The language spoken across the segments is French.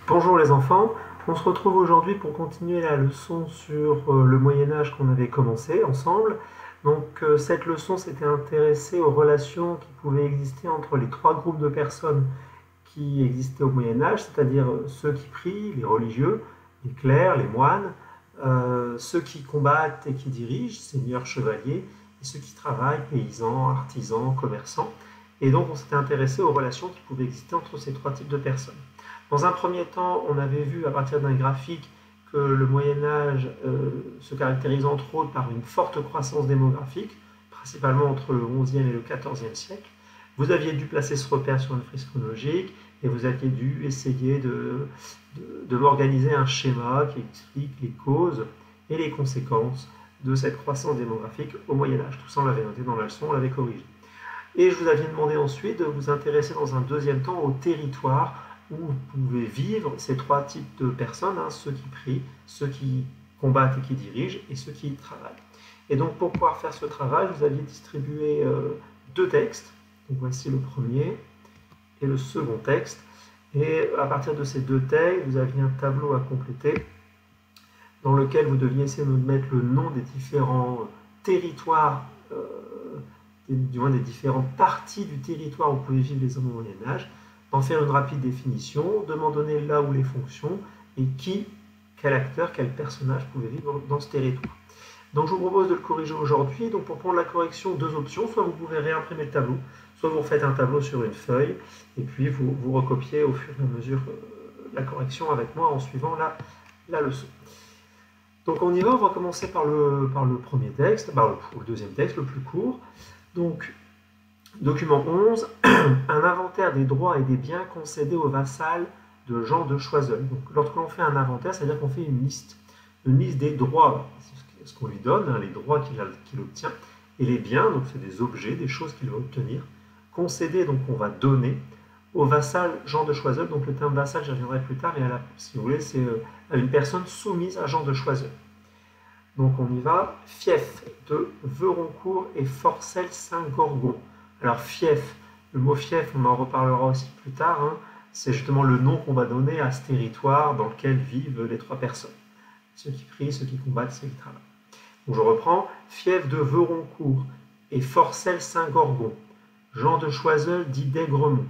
Bonjour les enfants, on se retrouve aujourd'hui pour continuer la leçon sur le Moyen-Âge qu'on avait commencé ensemble. Donc cette leçon s'était intéressée aux relations qui pouvaient exister entre les trois groupes de personnes qui existaient au Moyen-Âge, c'est-à-dire ceux qui prient, les religieux, les clercs, les moines, ceux qui combattent et qui dirigent, seigneurs, chevaliers, et ceux qui travaillent, paysans, artisans, commerçants. Et donc on s'était intéressé aux relations qui pouvaient exister entre ces trois types de personnes. Dans un premier temps, on avait vu à partir d'un graphique que le Moyen-Âge se caractérise entre autres par une forte croissance démographique, principalement entre le XIe et le XIVe siècle. Vous aviez dû placer ce repère sur une frise chronologique et vous aviez dû essayer de m'organiser un schéma qui explique les causes et les conséquences de cette croissance démographique au Moyen-Âge. Tout ça, on l'avait noté dans la leçon, on l'avait corrigé. Et je vous avais demandé ensuite de vous intéresser dans un deuxième temps au territoire où vous pouvez vivre ces trois types de personnes, hein, ceux qui prient, ceux qui combattent et qui dirigent, et ceux qui travaillent. Et donc pour pouvoir faire ce travail, vous aviez distribué deux textes. Donc voici le premier et le second texte. Et à partir de ces deux textes, vous aviez un tableau à compléter dans lequel vous deviez essayer de mettre le nom des différents territoires, du moins des différentes parties du territoire où pouvaient vivre les hommes au Moyen-Âge, d'en faire une rapide définition, de m'en donner là où les fonctions et qui, quel acteur, quel personnage pouvait vivre dans ce territoire. Donc je vous propose de le corriger aujourd'hui. Donc pour prendre la correction, deux options. Soit vous pouvez réimprimer le tableau, soit vous refaites un tableau sur une feuille et puis vous recopiez au fur et à mesure la correction avec moi en suivant la leçon. Donc on y va, on va commencer par le premier texte, le deuxième texte, le plus court. Donc, document 11, un inventaire des droits et des biens concédés aux vassals de Jean de Choiseul. Donc lorsqu'on fait un inventaire, c'est-à-dire qu'on fait une liste des droits, ce qu'on lui donne, hein, les droits qu'il obtient, et les biens, donc c'est des objets, des choses qu'il va obtenir, concédés, donc on va donner, au vassal Jean de Choiseul. Donc le terme vassal, j'y reviendrai plus tard, et si vous voulez, c'est à une personne soumise à Jean de Choiseul. Donc on y va, fief de Veroncourt et Forcel-Saint-Gorgon. Alors fief, le mot fief, on en reparlera aussi plus tard, hein, c'est justement le nom qu'on va donner à ce territoire dans lequel vivent les trois personnes. Ceux qui prient, ceux qui combattent, ceux qui travaillent. Donc je reprends, fief de Veroncourt et Forcel-Saint-Gorgon. Jean de Choiseul dit d'Aigremont.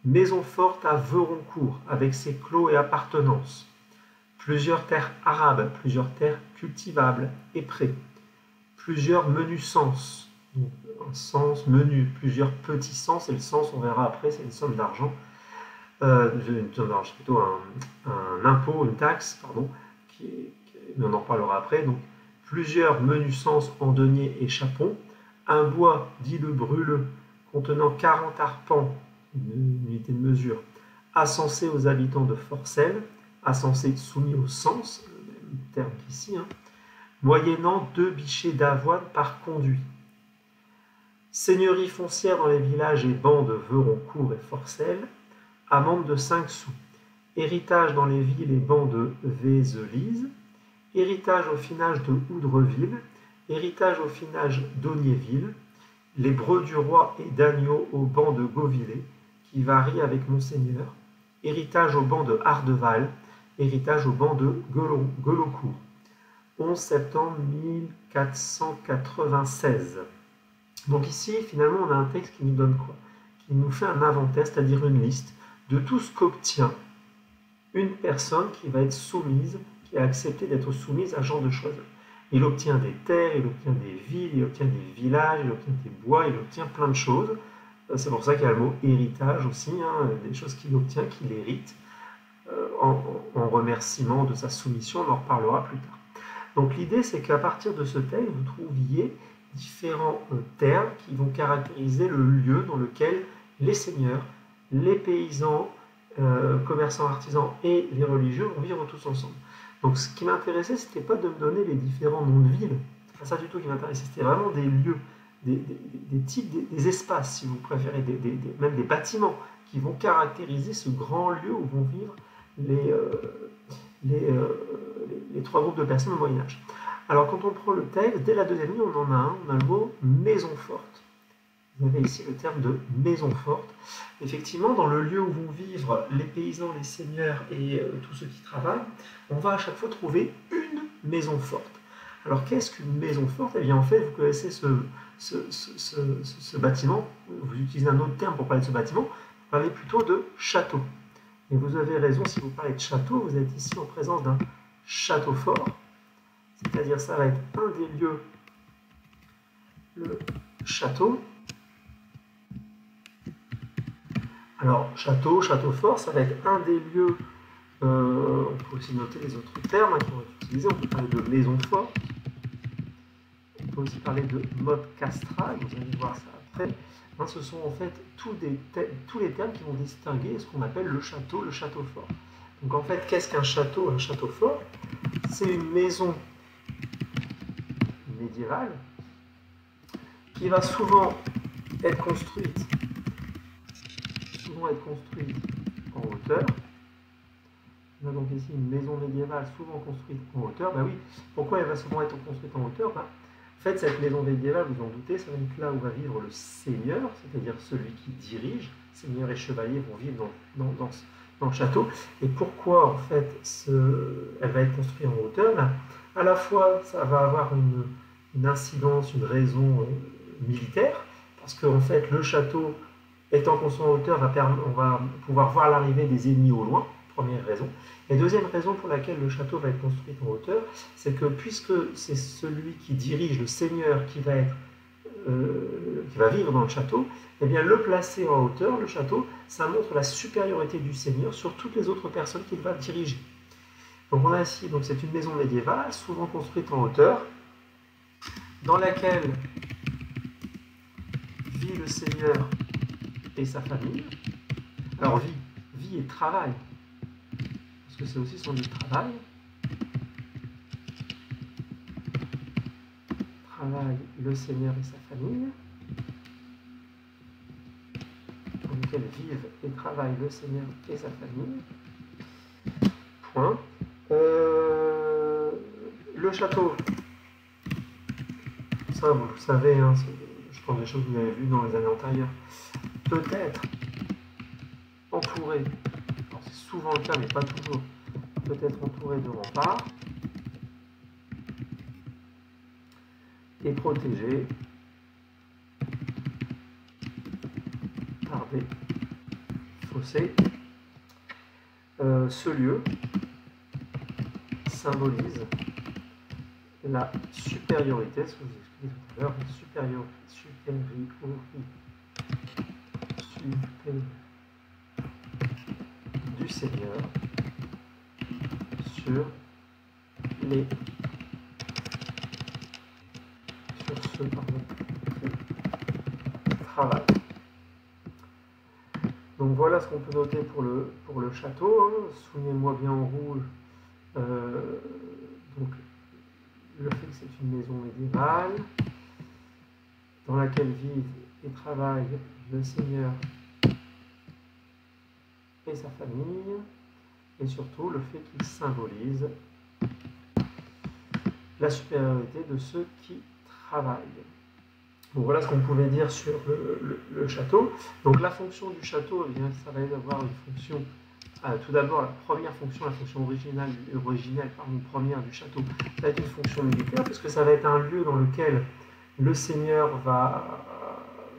Maison forte à Veroncourt, avec ses clos et appartenances. Plusieurs terres arabes, plusieurs terres cultivables et prés. Plusieurs menus sens, donc un sens menu, plusieurs petits sens, et le sens, on verra après, c'est une somme d'argent. C'est plutôt un impôt, une taxe, pardon, mais on en reparlera après. Donc, plusieurs menus sens en denier et chapon. Un bois, dit le brûleux, contenant 40 arpents, une unité de mesure, ascensé aux habitants de Forcel, ascensé soumis au sens, le même terme qu'ici, hein, moyennant 2 bichets d'avoine par conduit. Seigneurie foncière dans les villages et bancs de Veroncourt et Forcel, amende de 5 sous. Héritage dans les villes et bancs de Vézelise, héritage au finage de Houdreville, héritage au finage d'Ognéville, les breux du roi et d'agneau au banc de Gauvillé, qui varie avec Monseigneur, héritage au banc de Hardeval, héritage au banc de Gueulaucourt. 11 septembre 1496. Donc ici, finalement, on a un texte qui nous donne quoi? Qui nous fait un inventaire, c'est-à-dire une liste de tout ce qu'obtient une personne qui va être soumise, qui a accepté d'être soumise à Jean de Choiseul. Il obtient des terres, il obtient des villes, il obtient des villages, il obtient des bois, il obtient plein de choses. C'est pour ça qu'il y a le mot héritage aussi, hein, des choses qu'il obtient, qu'il hérite, en remerciement de sa soumission, on en reparlera plus tard. Donc l'idée, c'est qu'à partir de ce texte, vous trouviez différents termes qui vont caractériser le lieu dans lequel les seigneurs, les paysans, commerçants, artisans et les religieux vont vivre tous ensemble. Donc ce qui m'intéressait, c'était pas de me donner les différents noms de villes, c'est pas ça du tout qui m'intéressait, c'était vraiment des lieux, des types, des espaces, si vous préférez, même des bâtiments qui vont caractériser ce grand lieu où vont vivre les trois groupes de personnes au Moyen-Âge. Alors quand on prend le texte, dès la deuxième ligne, on en a un, on a le mot maison forte. vous avez ici le terme de maison forte. Effectivement, dans le lieu où vont vivre les paysans, les seigneurs et tous ceux qui travaillent, on va à chaque fois trouver une maison forte. Alors qu'est-ce qu'une maison forte? Eh bien en fait, vous connaissez ce bâtiment, vous utilisez un autre terme pour parler de ce bâtiment, vous parlez plutôt de château. Et vous avez raison, si vous parlez de château, vous êtes ici en présence d'un château fort, c'est-à-dire ça va être un des lieux, le château. Alors, château, château fort, ça va être un des lieux, on peut aussi noter les autres termes qui vont être utilisés, on peut parler de maison forte, on peut aussi parler de mode castral, vous allez voir ça après. Hein, ce sont en fait tous les termes qui vont distinguer ce qu'on appelle le château fort. Donc en fait, qu'est-ce qu'un château? Un château fort, c'est une maison médiévale qui va souvent être construite en hauteur. On a donc ici une maison médiévale souvent construite en hauteur. Ben oui, pourquoi elle va souvent être construite en hauteur? Ben, en fait, cette maison médiévale, vous en doutez, ça va être là où va vivre le seigneur, c'est-à-dire celui qui dirige. Seigneur et chevalier vont vivre dans le château. Et pourquoi, en fait, elle va être construite en hauteur? Ben, à la fois, ça va avoir une incidence, une raison militaire, parce qu'en fait, le château étant construit en hauteur, on va pouvoir voir l'arrivée des ennemis au loin, première raison. Et deuxième raison pour laquelle le château va être construit en hauteur, c'est que puisque c'est celui qui dirige, le seigneur, qui va vivre dans le château, eh bien le placer en hauteur, le château, ça montre la supériorité du seigneur sur toutes les autres personnes qu'il va diriger. Donc on a ici, donc c'est une maison médiévale, souvent construite en hauteur, dans laquelle vit le seigneur et sa famille. Alors vie et travail, parce que c'est aussi son lieu de travail. Travaille le seigneur et sa famille, dans lequel vivent et travaillent le seigneur et sa famille. Point. Le château, ça vous le savez, hein, je pense des choses que vous avez vues dans les années antérieures, peut être entouré, alors c'est souvent le cas mais pas toujours, peut être entouré de remparts et protégé par des fossés. Ce lieu symbolise la supériorité, ce que je vous expliquais tout à l'heure, la supériorité du Seigneur sur ceux qui travaillent. Donc voilà ce qu'on peut noter pour le château. Hein. Soulignez-moi bien en rouge donc, le fait que c'est une maison médiévale dans laquelle vivent et travaillent le seigneur et sa famille, et surtout le fait qu'il symbolise la supériorité de ceux qui travaillent. Donc voilà ce qu'on pouvait dire sur le château. Donc la fonction du château, eh bien, ça va avoir une fonction, tout d'abord la première fonction, la fonction originelle première du château, ça va être une fonction militaire, puisque ça va être un lieu dans lequel le seigneur va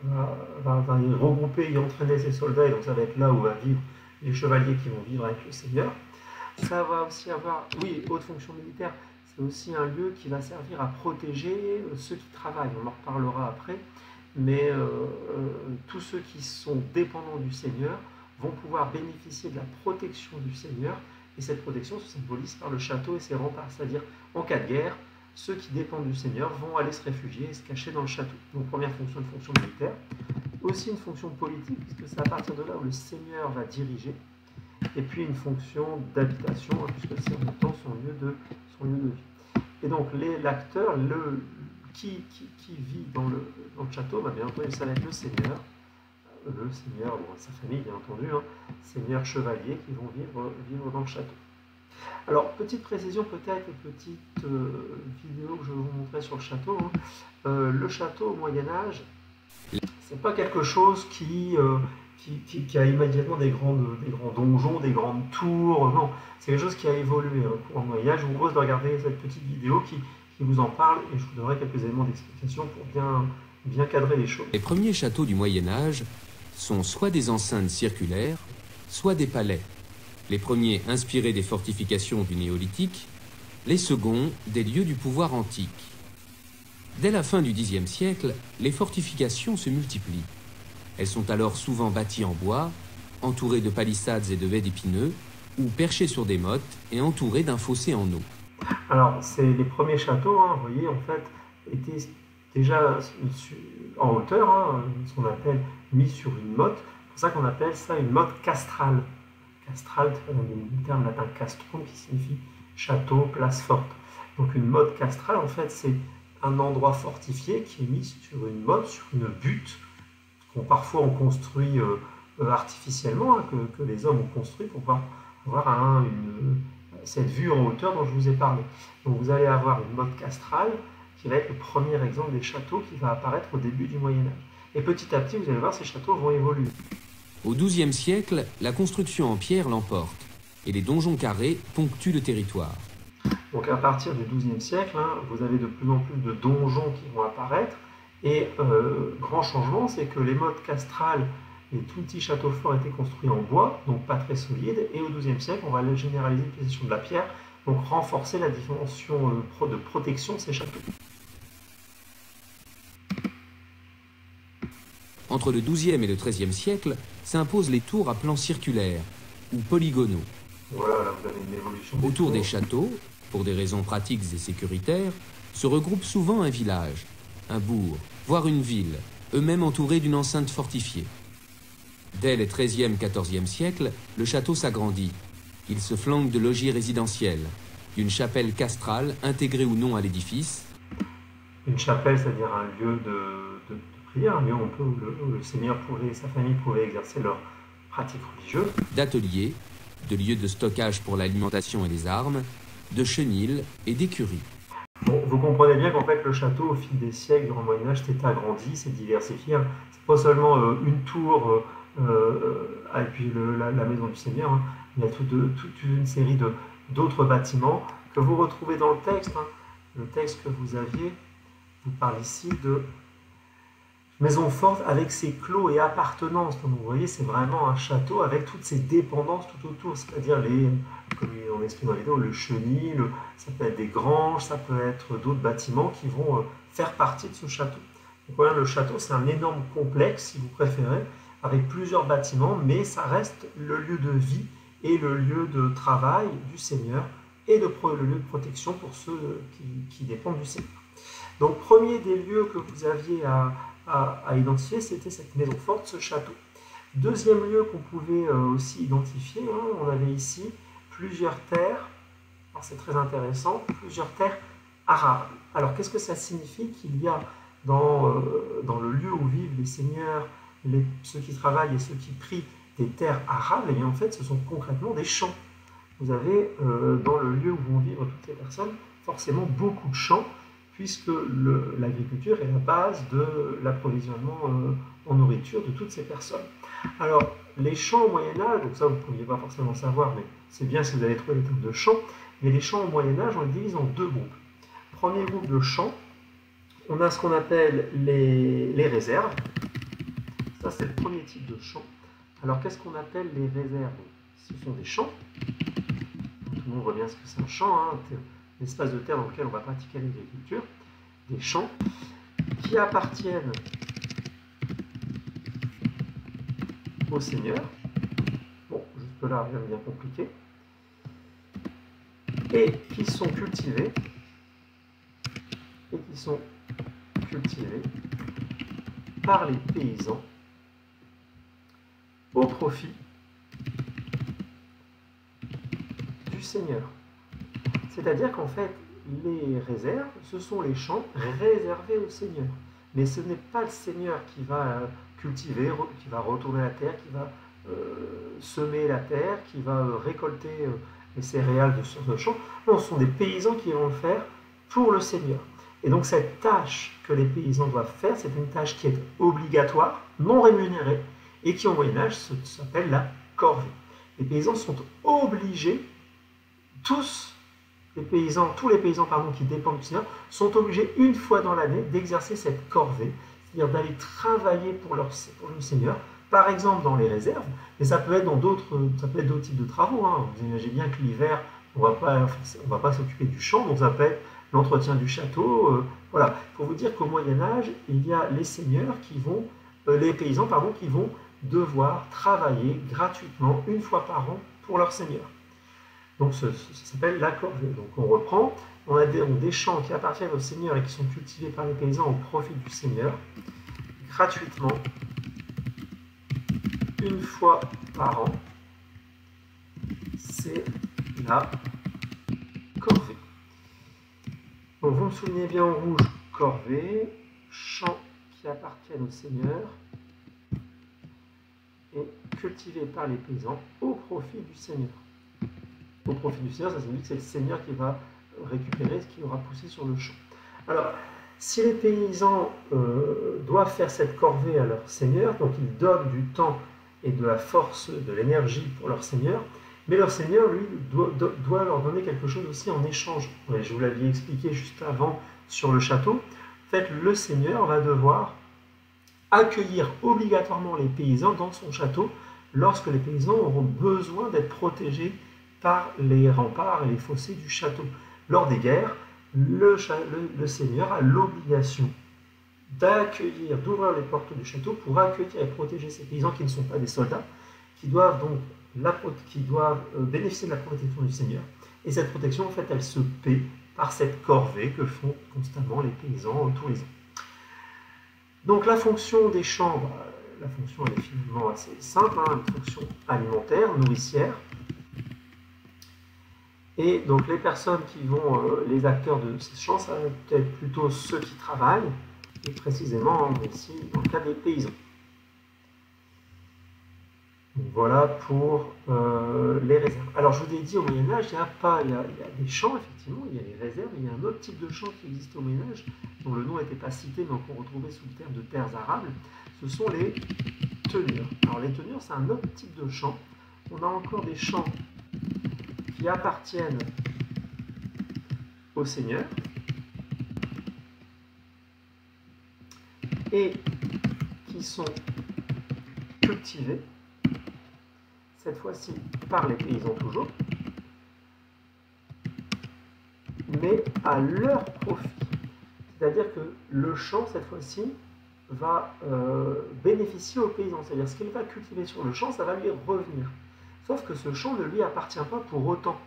y regrouper, y entraîner ses soldats, et donc ça va être là où va vivre les chevaliers qui vont vivre avec le seigneur. Ça va aussi avoir, oui, autre fonction militaire, c'est aussi un lieu qui va servir à protéger ceux qui travaillent, on en reparlera après, mais tous ceux qui sont dépendants du seigneur vont pouvoir bénéficier de la protection du seigneur, et cette protection se symbolise par le château et ses remparts, c'est-à-dire en cas de guerre, ceux qui dépendent du seigneur vont aller se réfugier et se cacher dans le château. Donc première fonction, une fonction militaire. Aussi une fonction politique, puisque c'est à partir de là où le seigneur va diriger. Et puis une fonction d'habitation, hein, puisque c'est en même temps son lieu de vie. Et donc l'acteur, qui vit dans le château, bah, bien entendu, ça va être le seigneur, bon, sa famille bien entendu, hein, seigneur chevalier qui vont vivre dans le château. Alors, petite précision peut-être, petite vidéo que je vais vous montrer sur le château. Hein. Le château au Moyen-Âge, C'est pas quelque chose qui a immédiatement des grands donjons, des grandes tours. Non, c'est quelque chose qui a évolué pour le Moyen-Âge. Je vous propose de regarder cette petite vidéo qui vous en parle et je vous donnerai quelques éléments d'explication pour bien cadrer les choses. Les premiers châteaux du Moyen-Âge sont soit des enceintes circulaires, soit des palais. Les premiers inspirés des fortifications du néolithique, les seconds des lieux du pouvoir antique. Dès la fin du Xe siècle, les fortifications se multiplient. Elles sont alors souvent bâties en bois, entourées de palissades et de haies d'épineux, ou perchées sur des mottes et entourées d'un fossé en eau. Alors, les premiers châteaux, vous voyez, en fait, étaient déjà en hauteur, ce qu'on appelle mis sur une motte. C'est pour ça qu'on appelle ça une motte castrale. Castrale, du terme latin castrum, qui signifie château, place forte. Donc une motte castrale, en fait, c'est un endroit fortifié qui est mis sur une motte, sur une butte, qu'on parfois on construit artificiellement, que les hommes ont construit pour pouvoir avoir cette vue en hauteur dont je vous ai parlé. Donc vous allez avoir une motte castrale qui va être le premier exemple des châteaux qui va apparaître au début du Moyen-Âge. Et petit à petit, vous allez voir, ces châteaux vont évoluer. Au XIIe siècle, la construction en pierre l'emporte et les donjons carrés ponctuent le territoire. Donc à partir du XIIe siècle, vous avez de plus en plus de donjons qui vont apparaître. Et grand changement, c'est que les mottes castrales, les tout petits châteaux forts étaient construits en bois, donc pas très solides. Et au XIIe siècle, on va généraliser l'utilisation de la pierre, donc renforcer la dimension de protection de ces châteaux. Entre le XIIe et le XIIIe siècle, s'imposent les tours à plan circulaire ou polygonaux. Voilà, là vous avez une évolution. Autour des châteaux, pour des raisons pratiques et sécuritaires, se regroupe souvent un village, un bourg, voire une ville, eux-mêmes entourés d'une enceinte fortifiée. Dès les XIIIe, XIVe siècles, le château s'agrandit. Il se flanque de logis résidentiels, d'une chapelle castrale intégrée ou non à l'édifice. Une chapelle, c'est-à-dire un lieu de prière, un lieu où le Seigneur et sa famille pouvaient exercer leurs pratiques religieuses. D'ateliers, de lieux de stockage pour l'alimentation et les armes, de chenils et d'écuries. Bon, vous comprenez bien qu'en fait le château, au fil des siècles, durant le Moyen-Âge, s'est agrandi, s'est diversifié. C'est pas seulement une tour et puis la maison du Seigneur. Il y a toute une série d'autres bâtiments que vous retrouvez dans le texte. Le texte que vous aviez vous parle ici de maison forte avec ses clos et appartenances. Donc vous voyez, c'est vraiment un château avec toutes ses dépendances tout autour, c'est-à-dire comme on explique dans la vidéo, le chenil, ça peut être des granges, ça peut être d'autres bâtiments qui vont faire partie de ce château. Donc voilà, le château, c'est un énorme complexe, si vous préférez, avec plusieurs bâtiments, mais ça reste le lieu de vie et le lieu de travail du Seigneur et le lieu de protection pour ceux qui dépendent du Seigneur. Donc premier des lieux que vous aviez à identifier, c'était cette maison forte, ce château. Deuxième lieu qu'on pouvait aussi identifier, on avait ici plusieurs terres, alors c'est très intéressant, plusieurs terres arables. Alors qu'est-ce que ça signifie qu'il y a dans le lieu où vivent les seigneurs, ceux qui travaillent et ceux qui prient, des terres arables? Et bien en fait ce sont concrètement des champs. Vous avez dans le lieu où vont vivre toutes ces personnes forcément beaucoup de champs, puisque l'agriculture est la base de l'approvisionnement en nourriture de toutes ces personnes. Alors, les champs au Moyen-Âge, donc ça vous ne pourriez pas forcément savoir, mais c'est bien si vous avez trouvé les termes de champs, mais les champs au Moyen-Âge, on les divise en deux groupes. Premier groupe de champs, on a ce qu'on appelle les réserves. Ça, c'est le premier type de champ. Alors, qu'est-ce qu'on appelle les réserves? Ce sont des champs. Tout le monde voit bien ce que c'est un champ, l'espace de terre dans lequel on va pratiquer l'agriculture, des champs qui appartiennent au Seigneur. Bon, jusque-là, rien de bien compliqué. Et qui sont cultivés, par les paysans au profit du Seigneur. C'est-à-dire qu'en fait, les réserves, ce sont les champs réservés au Seigneur. Mais ce n'est pas le Seigneur qui va cultiver, qui va retourner la terre, qui va semer la terre, qui va récolter les céréales de ce champ. Non, ce sont des paysans qui vont le faire pour le Seigneur. Et donc cette tâche que les paysans doivent faire, c'est une tâche qui est obligatoire, non rémunérée, et qui au Moyen-Âge s'appelle la corvée. Les paysans sont obligés, tous les paysans qui dépendent du Seigneur, sont obligés une fois dans l'année d'exercer cette corvée, c'est-à-dire d'aller travailler pour le Seigneur, par exemple dans les réserves, mais ça peut être dans d'autres types de travaux. Vous imaginez bien que l'hiver, on ne va pas s'occuper du champ, donc ça peut être l'entretien du château. Voilà. Il faut vous dire qu'au Moyen-Âge, il y a les seigneurs les paysans qui vont devoir travailler gratuitement une fois par an pour leur seigneur. Donc ça s'appelle la corvée. Donc on reprend, on a des champs qui appartiennent au seigneur et qui sont cultivés par les paysans au profit du seigneur, gratuitement, une fois par an. C'est la corvée. Donc vous me souvenez bien en rouge, corvée, champs qui appartiennent au seigneur et cultivés par les paysans au profit du seigneur. Au profit du seigneur, ça signifie que c'est le seigneur qui va récupérer ce qui aura poussé sur le champ. Alors, si les paysans doivent faire cette corvée à leur seigneur, donc ils donnent du temps et de la force, de l'énergie pour leur seigneur, mais leur seigneur, lui, doit leur donner quelque chose aussi en échange. Ouais, je vous l'avais expliqué juste avant sur le château. En fait, le seigneur va devoir accueillir obligatoirement les paysans dans son château lorsque les paysans auront besoin d'être protégés par les remparts et les fossés du château. Lors des guerres, le seigneur a l'obligation d'ouvrir les portes du château pour accueillir et protéger ces paysans qui ne sont pas des soldats, qui doivent bénéficier de la protection du seigneur. Et cette protection, en fait, elle se paie par cette corvée que font constamment les paysans tous les ans. Donc la fonction des champs, la fonction elle est finalement assez simple, une fonction alimentaire, nourricière. Et donc les personnes qui vont, les acteurs de ces champs, ça va être plutôt ceux qui travaillent, et précisément ici dans le cas des paysans. Donc, voilà pour les réserves. Alors je vous ai dit au Moyen-Âge, il y a des champs, effectivement, il y a les réserves, il y a un autre type de champ qui existe au Moyen-Âge, dont le nom n'était pas cité, mais qu'on retrouvait sous le terme de terres arables, ce sont les tenures. Alors les tenures, c'est un autre type de champ. On a encore des champs qui appartiennent au seigneur et qui sont cultivés, cette fois-ci par les paysans toujours, mais à leur profit. C'est-à-dire que le champ, cette fois-ci, va bénéficier aux paysans. C'est-à-dire ce qu'il va cultiver sur le champ, ça va lui revenir. Sauf que ce champ ne lui appartient pas pour autant.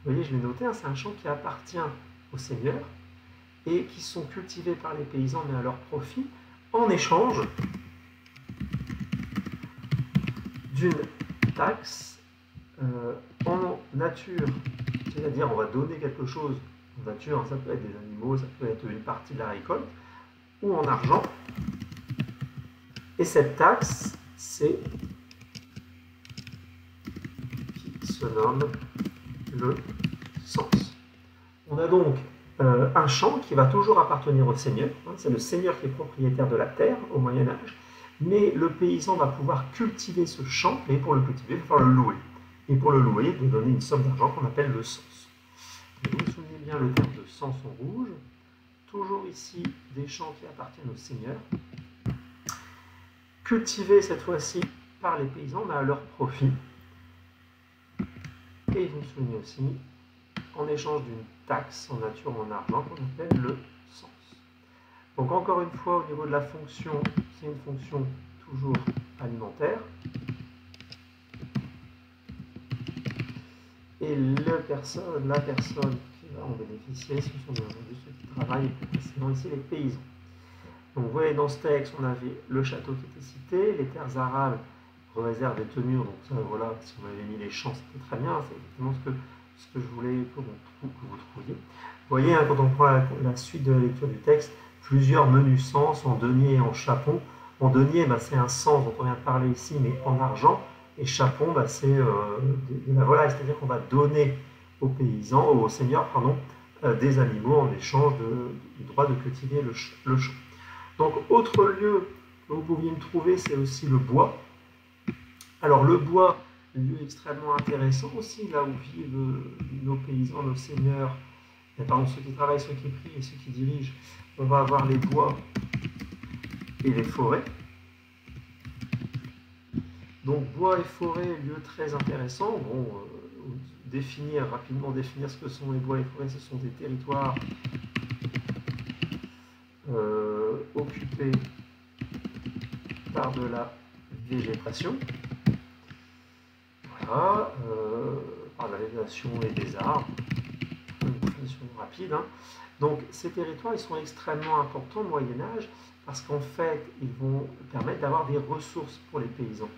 Vous voyez, je l'ai noté, c'est un champ qui appartient au seigneur et qui sont cultivés par les paysans, mais à leur profit, en échange d'une taxe en nature. C'est-à-dire, on va donner quelque chose en nature, ça peut être des animaux, ça peut être une partie de la récolte, ou en argent. Et cette taxe, c'est se nomme le cens. On a donc un champ qui va toujours appartenir au seigneur, c'est le seigneur qui est propriétaire de la terre au Moyen-Âge, mais le paysan va pouvoir cultiver ce champ, et pour le cultiver, il va falloir le louer. Et pour le louer, il va donner une somme d'argent qu'on appelle le cens. Vous vous souvenez bien le terme de cens en rouge, toujours ici des champs qui appartiennent au seigneur, cultivés cette fois-ci par les paysans, mais à leur profit. Et vous vous souvenez aussi, en échange d'une taxe en nature ou en argent qu'on appelle le cens. Donc encore une fois, au niveau de la fonction, c'est une fonction toujours alimentaire. Et la personne qui va en bénéficier, ce sont bien entendu ceux qui travaillent, et plus précisément ici les paysans. Donc vous voyez, dans ce texte, on avait le château qui était cité, les terres arables, réserves et tenures, donc ça, voilà, si on avait mis les champs, c'était très bien, c'est effectivement ce que je voulais que vous trouviez. Vous voyez, quand on prend la suite de la lecture du texte, plusieurs menus sens en denier et en chapon. En denier, c'est un cens dont on vient de parler ici, mais en argent, et chapon, c'est de la volaille, c'est-à-dire qu'on va donner aux paysans, aux seigneurs, des animaux en échange du droit de cultiver le champ. Donc, autre lieu que vous pouviez me trouver, c'est aussi le bois. Alors, le bois, lieu extrêmement intéressant aussi, là où vivent nos paysans, nos seigneurs, pardon, ceux qui travaillent, ceux qui prient et ceux qui dirigent. On va avoir les bois et les forêts. Donc, bois et forêt, lieu très intéressant. Bon, rapidement définir ce que sont les bois et les forêts, ce sont des territoires occupés par de la végétation. Voilà, par la végétation et des arbres. Une définition rapide. Hein. Donc, ces territoires, ils sont extrêmement importants au Moyen-Âge parce qu'en fait, ils vont permettre d'avoir des ressources pour les paysans.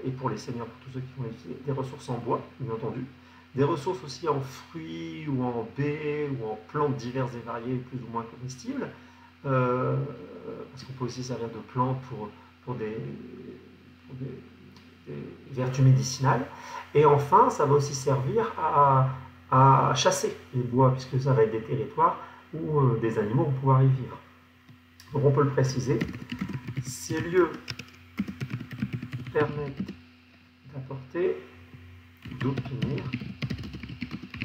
Et pour les seigneurs, pour tous ceux qui vont utiliser des ressources en bois, bien entendu, des ressources aussi en fruits ou en baies ou en plantes diverses et variées, plus ou moins comestibles, parce qu'on peut aussi servir de plantes pour des vertus médicinales. Et enfin, ça va aussi servir à chasser les bois, puisque ça va être des territoires où des animaux vont pouvoir y vivre. Donc on peut le préciser, ces lieux permettent d'apporter, d'obtenir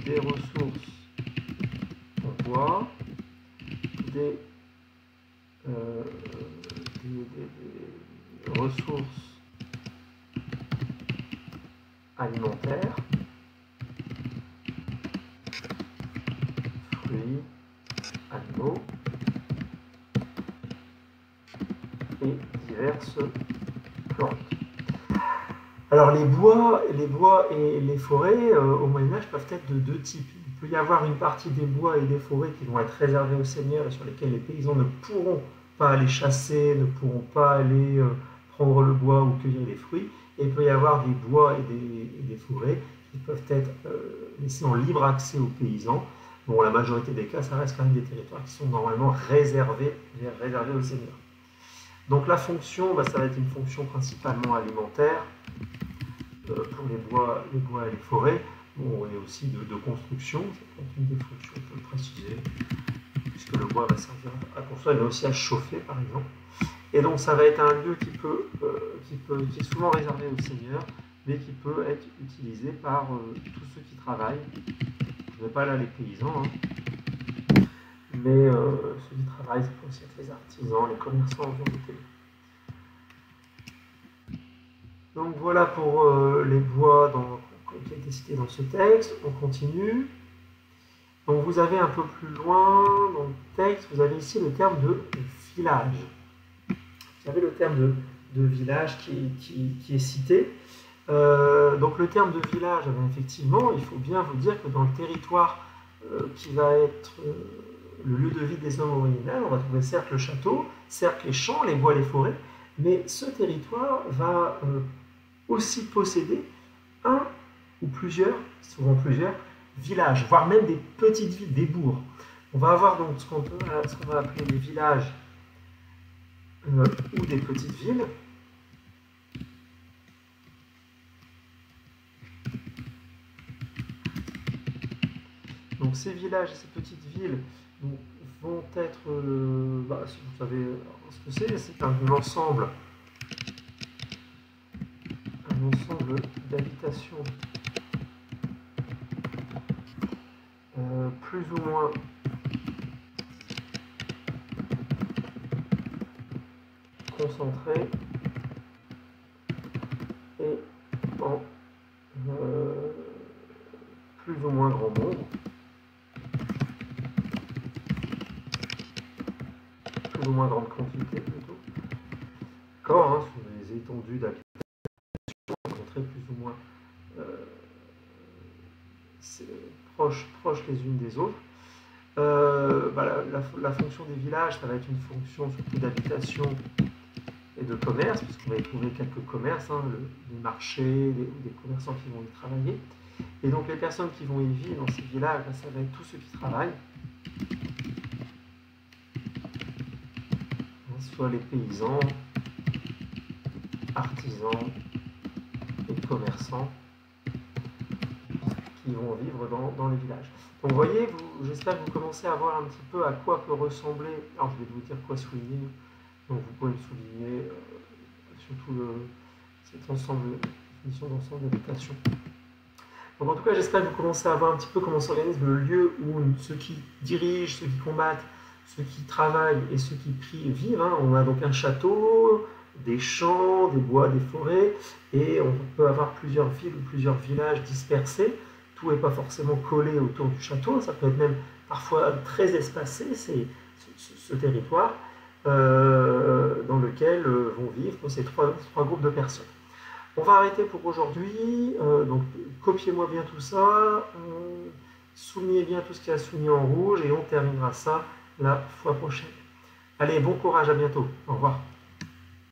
des ressources en bois, des ressources alimentaires, fruits, animaux et diverses plantes. Alors les bois et les forêts au Moyen-Âge peuvent être de deux types. Il peut y avoir une partie des bois et des forêts qui vont être réservés aux seigneurs et sur lesquels les paysans ne pourront pas aller chasser, ne pourront pas aller prendre le bois ou cueillir les fruits. Et il peut y avoir des bois et des forêts qui peuvent être laissés en libre accès aux paysans. Bon, la majorité des cas, ça reste quand même des territoires qui sont normalement réservés aux seigneurs. Donc la fonction, ça va être une fonction principalement alimentaire pour les bois et les forêts. Bon, et aussi de construction, ça peut être une des fonctions, on peut le préciser, puisque le bois va servir à construire, mais aussi à chauffer par exemple. Et donc ça va être un lieu qui est souvent réservé aux seigneurs, mais qui peut être utilisé par tous ceux qui travaillent. Je ne vais pas là les paysans, hein, mais ceux qui travaillent, ça peut aussi être les artisans, les commerçants en vérité. Donc voilà pour les bois qui a été cité dans ce texte. On continue. Donc vous avez un peu plus loin dans le texte, vous avez ici le terme de village. Vous avez le terme de village qui est cité. Donc le terme de village, effectivement, il faut bien vous dire que dans le territoire qui va être le lieu de vie des hommes au Moyen-Âge, on va trouver certes le château, certes les champs, les bois, les forêts, mais ce territoire va aussi posséder un ou plusieurs, souvent plusieurs, villages, voire même des petites villes, des bourgs. On va avoir donc ce qu'on va appeler des villages ou des petites villes. Donc ces villages et ces petites villes vont être, si vous savez ce que c'est un ensemble d'habitations plus ou moins concentrées et en plus ou moins grand nombre, plus ou moins grande quantité plutôt. D'accord, hein, sur des étendues d'habitations plus ou moins proches les unes des autres. La fonction des villages, ça va être une fonction surtout d'habitation et de commerce, puisqu'on va y trouver quelques commerces, hein, les marchés, des commerçants qui vont y travailler. Et donc les personnes qui vont y vivre dans ces villages, ça va être tous ceux qui travaillent, soit les paysans, artisans et commerçants qui vont vivre dans les villages. Donc vous voyez, j'espère que vous commencez à voir un petit peu à quoi peut ressembler. Alors je vais vous dire quoi souligner. Donc vous pouvez me souligner surtout cet ensemble, définition d'ensemble d'habitation. Donc en tout cas, j'espère que vous commencez à voir un petit peu comment s'organise le lieu où ceux qui dirigent, ceux qui combattent, ceux qui travaillent et ceux qui prient vivent. On a donc un château, des champs, des bois, des forêts, et on peut avoir plusieurs villes ou plusieurs villages dispersés. Tout n'est pas forcément collé autour du château, ça peut être même parfois très espacé, ce territoire dans lequel vont vivre ces trois groupes de personnes. On va arrêter pour aujourd'hui, donc copiez-moi bien tout ça, soulignez bien tout ce qui est souligné en rouge et on terminera ça la fois prochaine. Allez, bon courage, à bientôt, au revoir.